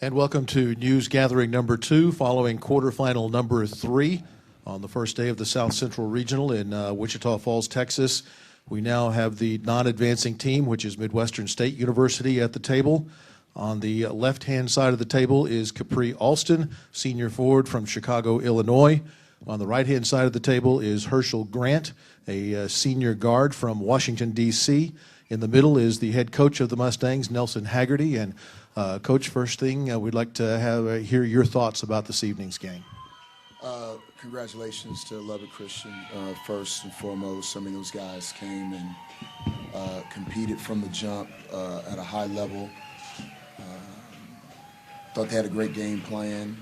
And welcome to news gathering number 2 following quarterfinal number 3 on the first day of the South Central Regional in Wichita Falls, Texas. We now have the non-advancing team, which is Midwestern State University, at the table. On the left-hand side of the table is Capri Alston, senior forward from Chicago, Illinois. On the right-hand side of the table is Herschel Grant, a senior guard from Washington, D.C. In the middle is the head coach of the Mustangs, Nelson Haggerty. And Coach, first thing, we'd like to hear your thoughts about this evening's game. Congratulations to Lubbock Christian, first and foremost. I mean, those guys came and competed from the jump at a high level. Thought they had a great game plan.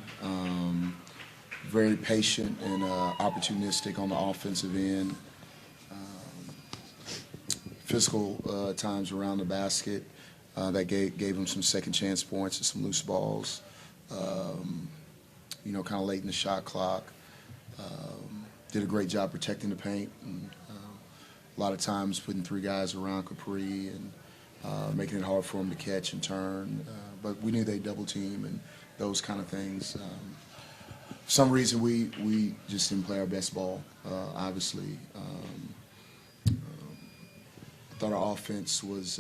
Very patient and opportunistic on the offensive end. Physical times around the basket. That gave them some second chance points and some loose balls, kind of late in the shot clock. Did a great job protecting the paint. And, a lot of times putting 3 guys around Capri and making it hard for them to catch and turn. But we knew they'd double team and those kind of things. For some reason, we just didn't play our best ball, obviously. I thought our offense was...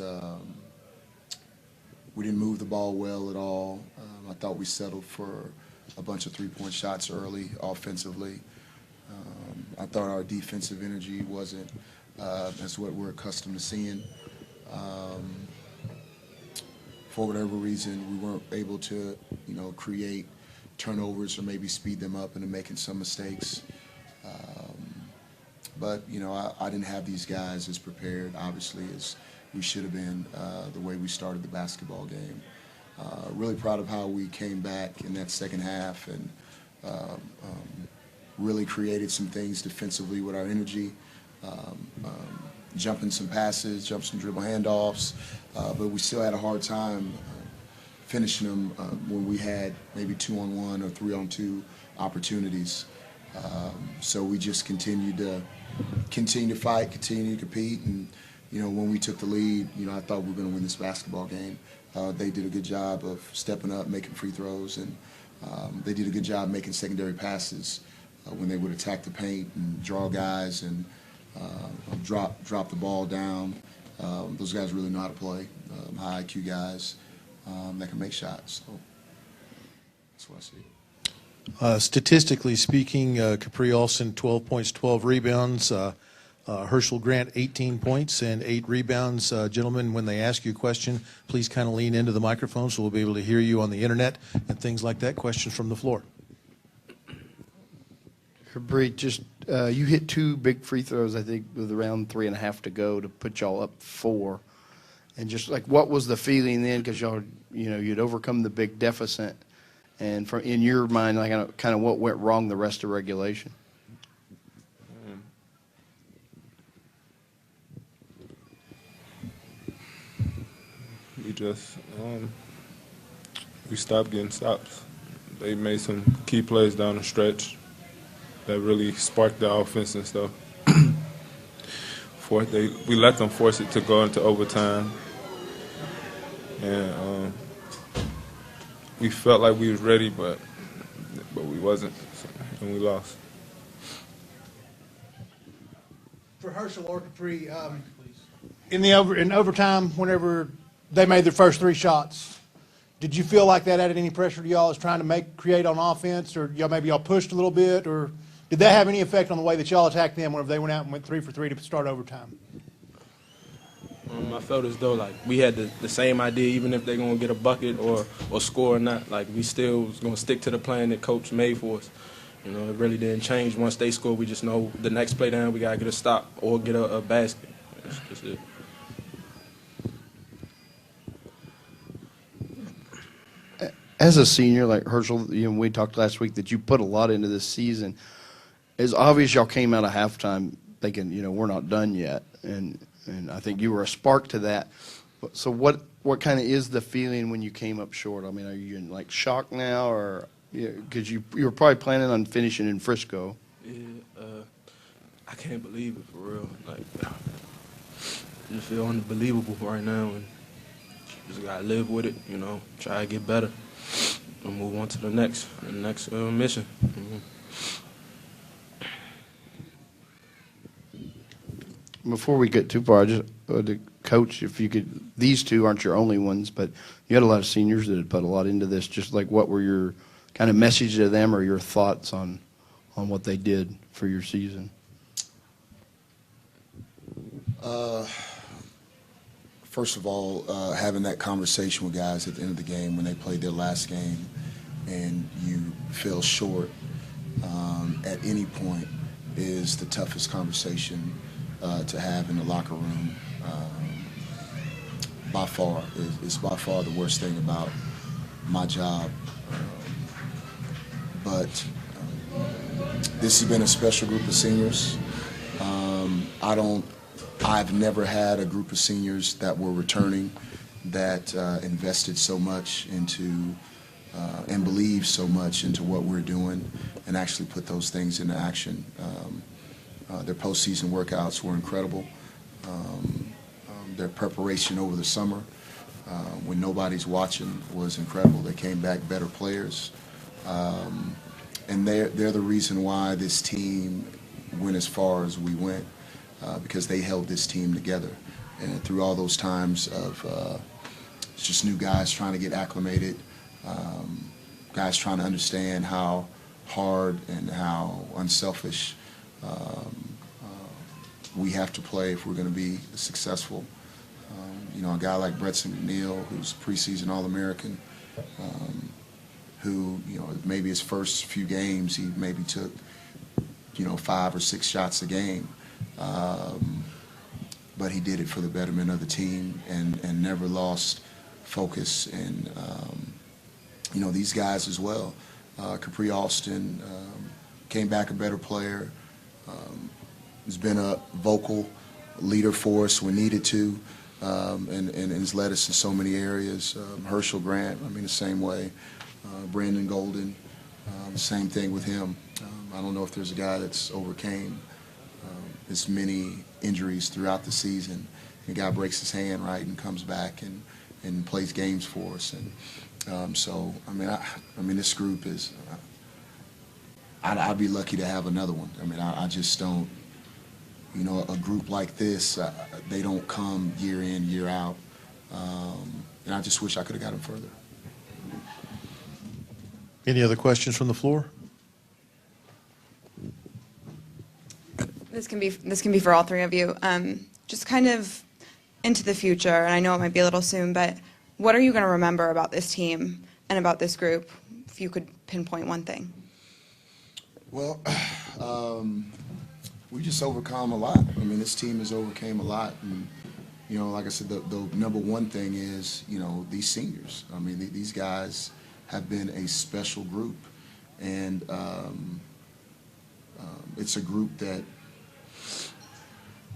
we didn't move the ball well at all. I thought we settled for a bunch of 3-point shots early offensively. I thought our defensive energy wasn't as what we're accustomed to seeing. For whatever reason, we weren't able to, create turnovers or maybe speed them up into making some mistakes. But I didn't have these guys as prepared, obviously, as we should have been the way we started the basketball game. Really proud of how we came back in that second half and really created some things defensively with our energy, jumping some passes, jumped some dribble handoffs, but we still had a hard time finishing them when we had maybe 2-on-1 or 3-on-2 opportunities. So we just continued to fight, continue to compete, and when we took the lead, I thought we were going to win this basketball game. They did a good job of stepping up, making free throws, and they did a good job making secondary passes when they would attack the paint and draw guys and drop the ball down. Those guys really know how to play, high IQ guys that can make shots. So that's what I see. Statistically speaking, Capri Alston, 12 points, 12 rebounds. Herschel Grant, 18 points and 8 rebounds. Gentlemen, when they ask you a question, please kind of lean into the microphone so we'll be able to hear you on the internet and things like that. Questions from the floor. Capri, just you hit 2 big free throws, I think, with around 3.5 to go to put y'all up 4. And just like, what was the feeling then? Because y'all, you'd overcome the big deficit, and from in your mind, like kind of what went wrong the rest of regulation. We stopped getting stops. They made some key plays down the stretch that really sparked the offense and stuff. We let them force it to go into overtime, and we felt like we was ready, but we wasn't, and we lost. For Herschel or Capri, in overtime, whenever they made their first 3 shots, did you feel like that added any pressure to y'all as trying to create on offense, or maybe y'all pushed a little bit, or did that have any effect on the way that y'all attacked them whenever they went out and went 3 for 3 to start overtime? I felt as though we had the same idea, even if they're gonna get a bucket or score or not. We still was gonna stick to the plan that coach made for us. It really didn't change. Once they score, we just know the next play down we gotta get a stop or get a basket. That's just it. As a senior, like Herschel, we talked last week that you put a lot into this season. It's obvious y'all came out of halftime thinking, we're not done yet, and I think you were a spark to that. So what kind of is the feeling when you came up short? I mean, are you in shock now, or because you were probably planning on finishing in Frisco? Yeah, I can't believe it for real. Just feel unbelievable right now, and just gotta live with it. Try to get better. and move on to the next mission. Before we get too far, I just the coach, if you could, these two aren't your only ones, but you had a lot of seniors that had put a lot into this. Just like, what were your kind of message to them, or your thoughts on what they did for your season? First of all, having that conversation with guys at the end of the game when they played their last game and you fell short at any point is the toughest conversation to have in the locker room. By far, it's by far the worst thing about my job. But this has been a special group of seniors. I've never had a group of seniors that were returning that invested so much into and believed so much into what we're doing and actually put those things into action. Their postseason workouts were incredible. Their preparation over the summer when nobody's watching was incredible. They came back better players. And they're the reason why this team went as far as we went. Because they held this team together. And through all those times of just new guys trying to get acclimated, guys trying to understand how hard and how unselfish we have to play if we're going to be successful. A guy like Bretson McNeil, who's preseason All-American, who, maybe his first few games, he maybe took, 5 or 6 shots a game. But he did it for the betterment of the team and never lost focus. And, these guys as well. Capri Austin came back a better player. Has been a vocal leader for us when needed to, and has led us in so many areas. Herschel Grant, the same way. Brandon Golden, same thing with him. I don't know if there's a guy that's overcame as many injuries throughout the season. The guy breaks his hand, right, and comes back and plays games for us. And this group is. I'd be lucky to have another one. I just don't. A group like this, they don't come year in, year out, and I just wish I could have got them further. Any other questions from the floor? This can be for all three of you. Just kind of into the future, and I know it might be a little soon, but what are you going to remember about this team and about this group, if you could pinpoint one thing? Well, we just overcome a lot. This team has overcame a lot, and like I said, the number one thing is these seniors. These guys have been a special group, and it's a group that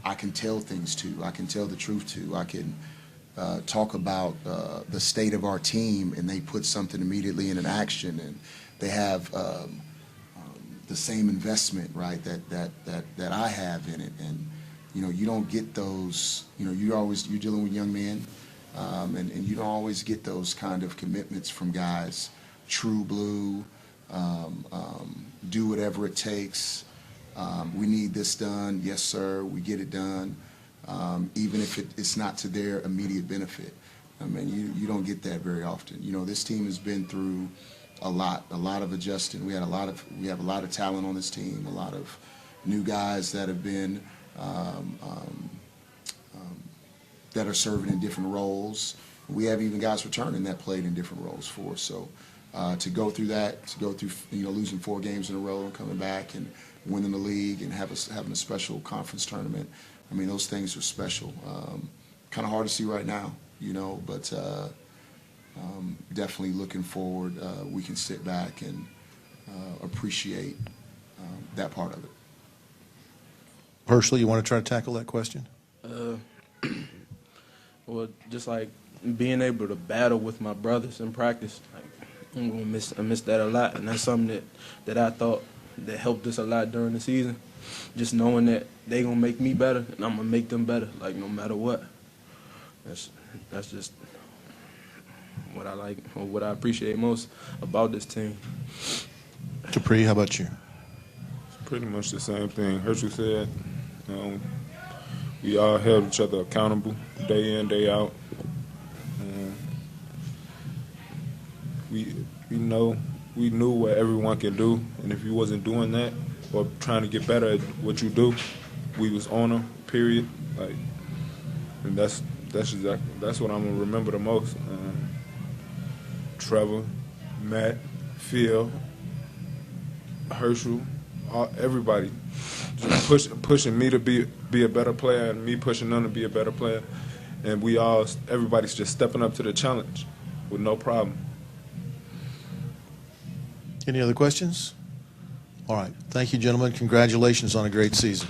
I can tell things to. I can tell the truth to. I can talk about the state of our team, and they put something immediately in an action, and they have the same investment, right, that I have in it. And you don't get those. You're dealing with young men, and you don't always get those kind of commitments from guys. True blue, do whatever it takes. We need this done. Yes, sir. We get it done, even if it's not to their immediate benefit. You don't get that very often. This team has been through a lot of adjusting. We have a lot of talent on this team. A lot of new guys that have been that are serving in different roles. We have even guys returning that played in different roles for us. So to go through that, losing 4 games in a row and coming back and winning the league and having a special conference tournament, those things are special. Kind of hard to see right now, but definitely looking forward. We can sit back and appreciate that part of it. Herschel, you want to try to tackle that question? Well, just like being able to battle with my brothers in practice, I'm gonna miss that a lot, and that's something that I thought that helped us a lot during the season. Just knowing that they gonna make me better, and I'm gonna make them better, no matter what. That's just. what I like or what I appreciate most about this team. Capri, how about you? Pretty much the same thing Herschel said. We all held each other accountable day in, day out. We knew what everyone can do, and if you wasn't doing that or trying to get better at what you do, we was on them. Period. And that's what I'm gonna remember the most. Trevor, Matt, Phil, Herschel, everybody just pushing me to be a better player, and me pushing them to be a better player, and everybody's just stepping up to the challenge with no problem. Any other questions? All right. Thank you, gentlemen. Congratulations on a great season.